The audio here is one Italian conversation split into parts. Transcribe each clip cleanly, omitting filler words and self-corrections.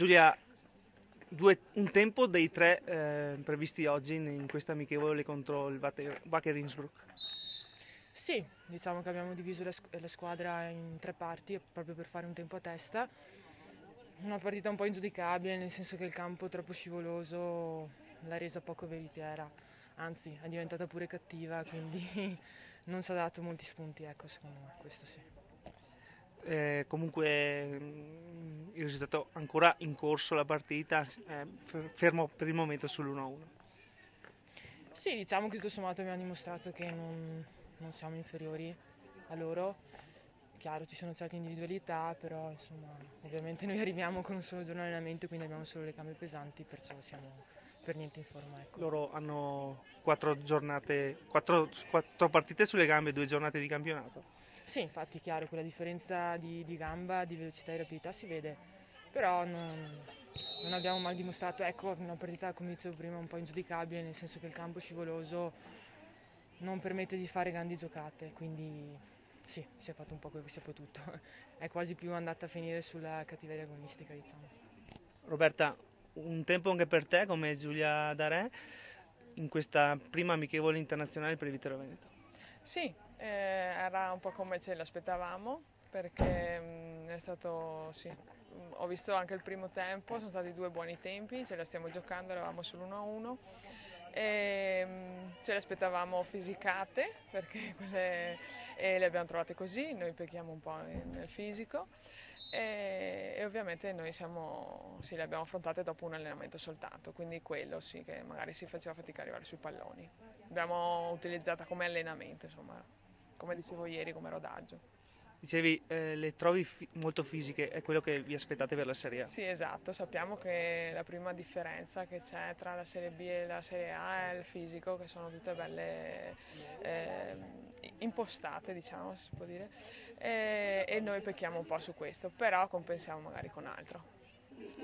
Giulia, un tempo dei tre previsti oggi in questa amichevole contro il Wacker Innsbruck. Sì, diciamo che abbiamo diviso la squadra in tre parti proprio per fare un tempo a testa. Una partita un po' ingiudicabile, nel senso che il campo troppo scivoloso l'ha resa poco veritiera, anzi è diventata pure cattiva, quindi non ci ha dato molti spunti, ecco, secondo me, questo sì. Comunque il risultato ancora in corso, la partita fermo per il momento sull'1-1. Sì, diciamo che tutto sommato abbiamo dimostrato che non siamo inferiori a loro. Chiaro, ci sono certe individualità, però insomma, ovviamente noi arriviamo con un solo giorno di allenamento, quindi abbiamo solo le gambe pesanti, perciò siamo per niente in forma, ecco. Loro hanno 4 partite sulle gambe, 2 giornate di campionato. Sì, infatti, chiaro, quella differenza di gamba, di velocità e rapidità si vede, però non abbiamo mai dimostrato, ecco, una partita, come dicevo prima, un po' ingiudicabile, nel senso che il campo scivoloso non permette di fare grandi giocate, quindi sì, si è fatto un po' quello che si è potuto. È quasi più andata a finire sulla cattiveria agonistica, diciamo. Roberta, un tempo anche per te come Giulia Darè in questa prima amichevole internazionale per il Vittorio Veneto. Sì, era un po' come ce l'aspettavamo perché è stato, sì, ho visto anche il primo tempo, sono stati 2 buoni tempi, ce la stiamo giocando, eravamo sull'1-1 e ce le aspettavamo fisicate perché le abbiamo trovate così, noi pecchiamo un po' nel fisico e ovviamente noi sì, le abbiamo affrontate dopo un allenamento soltanto, quindi quello sì che magari si faceva fatica a arrivare sui palloni. L'abbiamo utilizzata come allenamento, insomma, come dicevo ieri, come rodaggio. Dicevi, le trovi molto fisiche, è quello che vi aspettate per la Serie A. Sì, esatto, sappiamo che la prima differenza che c'è tra la Serie B e la Serie A è il fisico, che sono tutte belle impostate, diciamo, si può dire, e noi pecchiamo un po' su questo, però compensiamo magari con altro.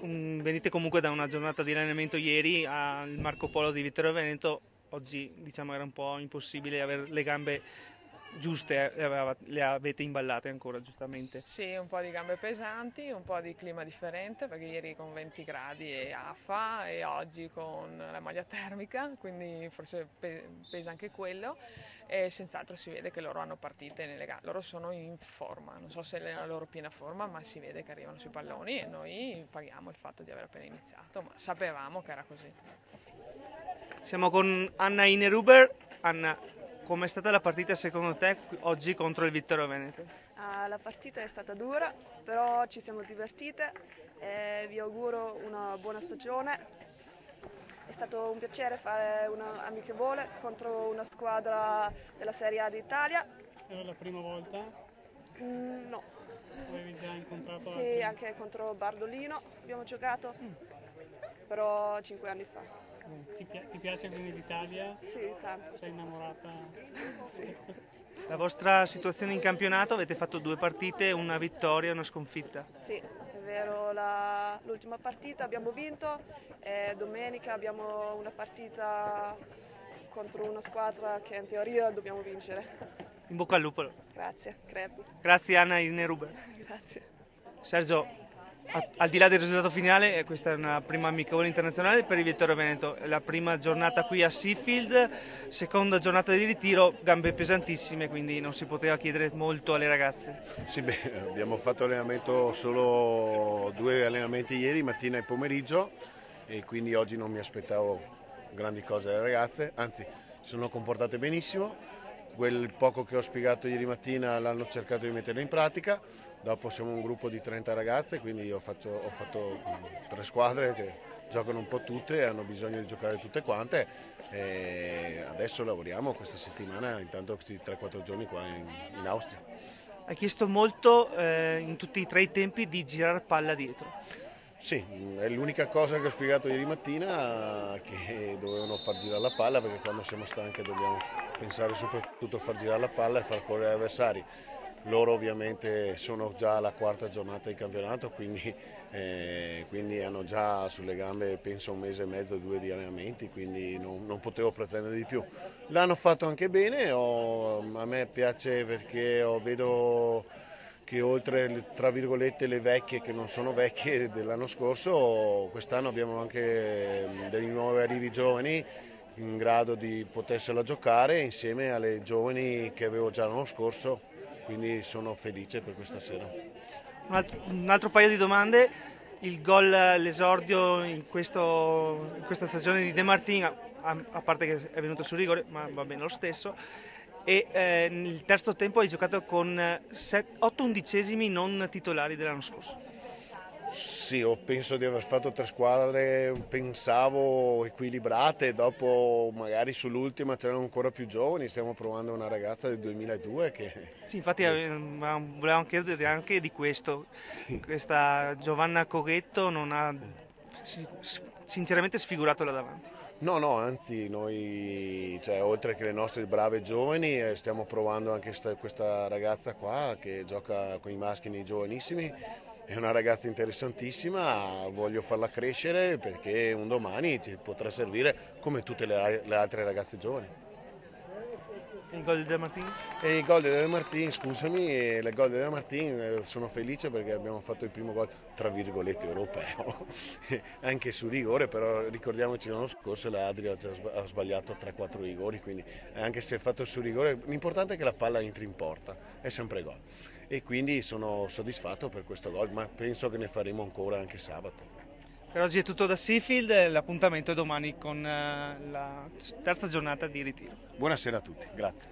Venite comunque da una giornata di allenamento ieri al Marco Polo di Vittorio Veneto, oggi diciamo era un po' impossibile avere le gambe giuste, le avete imballate ancora giustamente. Sì, un po' di gambe pesanti, un po' di clima differente, perché ieri con 20 gradi e affa e oggi con la maglia termica, quindi forse pesa anche quello e senz'altro si vede che loro hanno partite nelle gambe, loro sono in forma, non so se è la loro piena forma, ma si vede che arrivano sui palloni e noi paghiamo il fatto di aver appena iniziato, ma sapevamo che era così. Siamo con Anna Ineruber. Anna, com'è stata la partita secondo te oggi contro il Vittorio Veneto? La partita è stata dura, però ci siamo divertite e vi auguro una buona stagione. È stato un piacere fare una amichevole contro una squadra della Serie A d'Italia. Era la prima volta? No. Avevi già incontrato Sì, altri? anche contro Bardolino abbiamo giocato, però 5 anni fa. Ti piace quindi l'Italia? Sì, tanto. Sei innamorata? Sì. La vostra situazione in campionato, avete fatto 2 partite, una vittoria e una sconfitta. Sì, è vero, l'ultima partita abbiamo vinto e domenica abbiamo una partita contro una squadra che in teoria dobbiamo vincere. In bocca al lupo. Grazie, crepi. Grazie Anna Ineruber. Grazie. Sergio, al di là del risultato finale, questa è una prima amichevole internazionale per il Vittorio Veneto, è la prima giornata qui a Seafield, seconda giornata di ritiro, gambe pesantissime, quindi non si poteva chiedere molto alle ragazze. Sì, abbiamo fatto allenamento solo 2 allenamenti ieri, mattina e pomeriggio, e quindi oggi non mi aspettavo grandi cose dalle ragazze, anzi si sono comportate benissimo. Quel poco che ho spiegato ieri mattina l'hanno cercato di mettere in pratica. Dopo siamo un gruppo di 30 ragazze, quindi ho fatto 3 squadre che giocano un po' tutte e hanno bisogno di giocare tutte quante e adesso lavoriamo questa settimana, intanto questi 3-4 giorni qua in Austria. Hai chiesto molto in tutti e 3 i tempi di girare palla dietro. Sì, è l'unica cosa che ho spiegato ieri mattina, che dovevano far girare la palla, perché quando siamo stanchi dobbiamo pensare soprattutto a far girare la palla e far correre gli avversari. Loro ovviamente sono già alla 4ª giornata di campionato, quindi hanno già sulle gambe penso 1 mese e mezzo, 2 di allenamenti, quindi non potevo pretendere di più. L'hanno fatto anche bene, a me piace perché vedo che oltre tra virgolette le vecchie che non sono vecchie dell'anno scorso, quest'anno abbiamo anche dei nuovi arrivi giovani in grado di potersela giocare insieme alle giovani che avevo già l'anno scorso, quindi sono felice per questa sera. Un altro paio di domande, il gol, l'esordio in questa stagione di De Martin, a parte che è venuto sul rigore, ma va bene lo stesso, e nel terzo tempo hai giocato con 8 undicesimi non titolari dell'anno scorso. Sì, penso di aver fatto 3 squadre, pensavo equilibrate, dopo magari sull'ultima c'erano ancora più giovani, stiamo provando una ragazza del 2002 che... Sì, infatti volevamo chiedere anche di questo, sì. Questa Giovanna Coghetto non ha sinceramente sfigurato là davanti. No, anzi noi, oltre che le nostre brave giovani, stiamo provando anche questa ragazza qua che gioca con i maschi nei giovanissimi. È una ragazza interessantissima, voglio farla crescere perché un domani ci potrà servire come tutte le altre ragazze giovani. E il gol di De Martin? E il gol di De Martin, scusami, le gol di De Martin sono felice perché abbiamo fatto il primo gol tra virgolette europeo, anche su rigore, però ricordiamoci l'anno scorso l'Adria ha sbagliato 3-4 rigori, quindi anche se è fatto su rigore l'importante è che la palla entri in porta, è sempre gol. E quindi sono soddisfatto per questo gol, ma penso che ne faremo ancora anche sabato. Per oggi è tutto da Seafield, l'appuntamento è domani con la terza giornata di ritiro. Buonasera a tutti, grazie.